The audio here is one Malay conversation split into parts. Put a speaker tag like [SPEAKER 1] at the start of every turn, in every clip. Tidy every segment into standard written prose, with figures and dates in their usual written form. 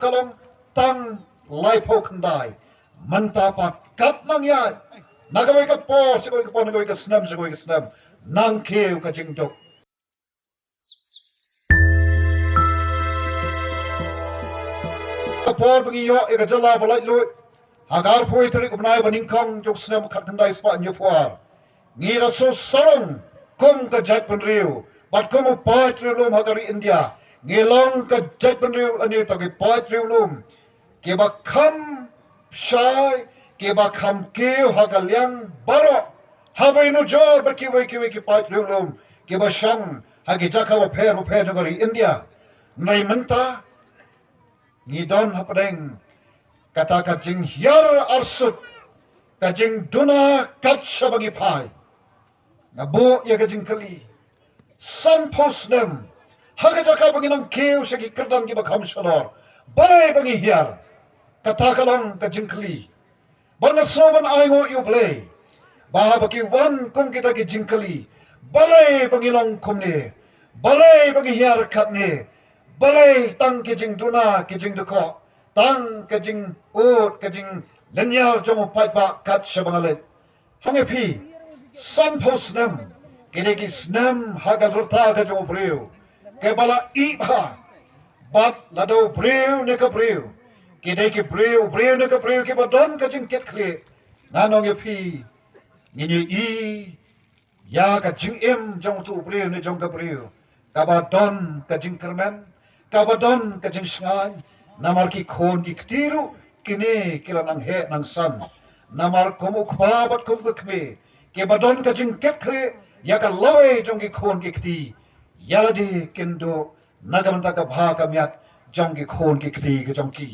[SPEAKER 1] kalang tang lai pok ndai manta pat kat nang ya nagawai ka po sigoi ka po nagawai ka snam nang keu ka jing dok ka po bagi yo e ka jala balai lu agar poi teri kumnai baning kong jok snam khat ndai spa nyu puar ngira so sarong kum ka jat penriu bat kum pa trilum hagari India ngilong ka jat penriu ani ta ke pa trilum ke ba kham shai ke ba kham ke hagaliang baro habai no jor ba ke pa trilum ke ba shang hagi jaka ba pher hagari India nai menta ni don hapadeng kata kajing hiar arsut kajing duna katsha bagi pai Nabo ya kajing kali san posnem haga jaka bagi nang keu segi kerdan ki bakam shalor balai bagi hiar kata kalang kajing kali banga soman aingo yu play baha bagi wan kum kita ki jingkali balai bagi long kumne balai bagi hiar katne balai tang ki jing duna ki jing duko tang ki jing ut ki jing lenyar jong pai ba kat shabangalet hange pi san posnem kini ki snam haga rota ka jong breu ke bala iba bat lado breu ne ka breu kini ki breu ne ka breu ki badon ka jing ket kle nanong ye pi nini i ya ka jing em jong tu breu ne jong ka breu ka badon ka jing kermen ka badon ka jing sngan namar ki khon ki ktiru kini kila nang he nang san namar komu khwa bat kum ka kme ke badon ka jing ket kle ya ka loe jong ki khon ki kti yaladi kendo nagamanta ka bha ka myat jong ki khon ki kti ka jong ki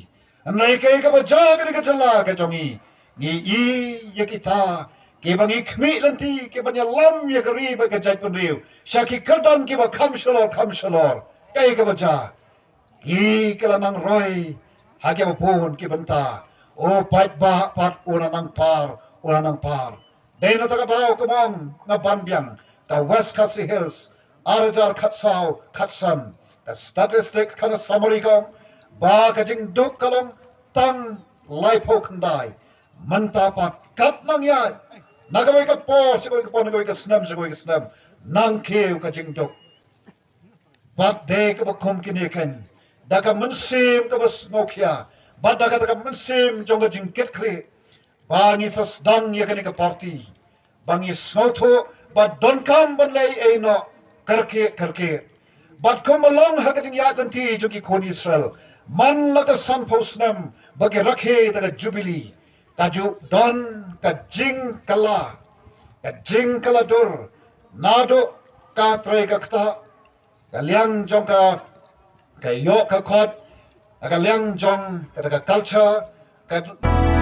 [SPEAKER 1] nai ke ka ba ja ka jala ka jong i ni i ya kita ke bangi khmi lanti ke banya lam ya ka ri ba ka jai pun riu shaki kardan ke ba kham shalor kai ka ba ja ki kala nang roi ha ke ba pon ke banta o pat ba pat ona nang par dei na ta ka dau ka mong na ban biang the West Khasi Hills, Arajar Khatsau, Khatsan, the statistics kind of summary gong, ba kajing duk kalong, tang lai pokandai, manta pat kat nang ya, nagawai ka po, sigoi ka po, nagawai ka snam, nang keu kajing duk. Bat de ka ba kum kiniken, da ka mensim ka ba smokya, bat da ka mensim jong ka jing ket kli, ba ni sas dang ya ka party, ba ni snoto, but don't come but lay a no karke but come along hakating yakanti joki kon Israel man la ka san posnam bagi rakhe ta jubilee taju don ka jing kala dur nado ka tre ka kta ka liang jong ka yo ka khot ka liang jong ka culture ka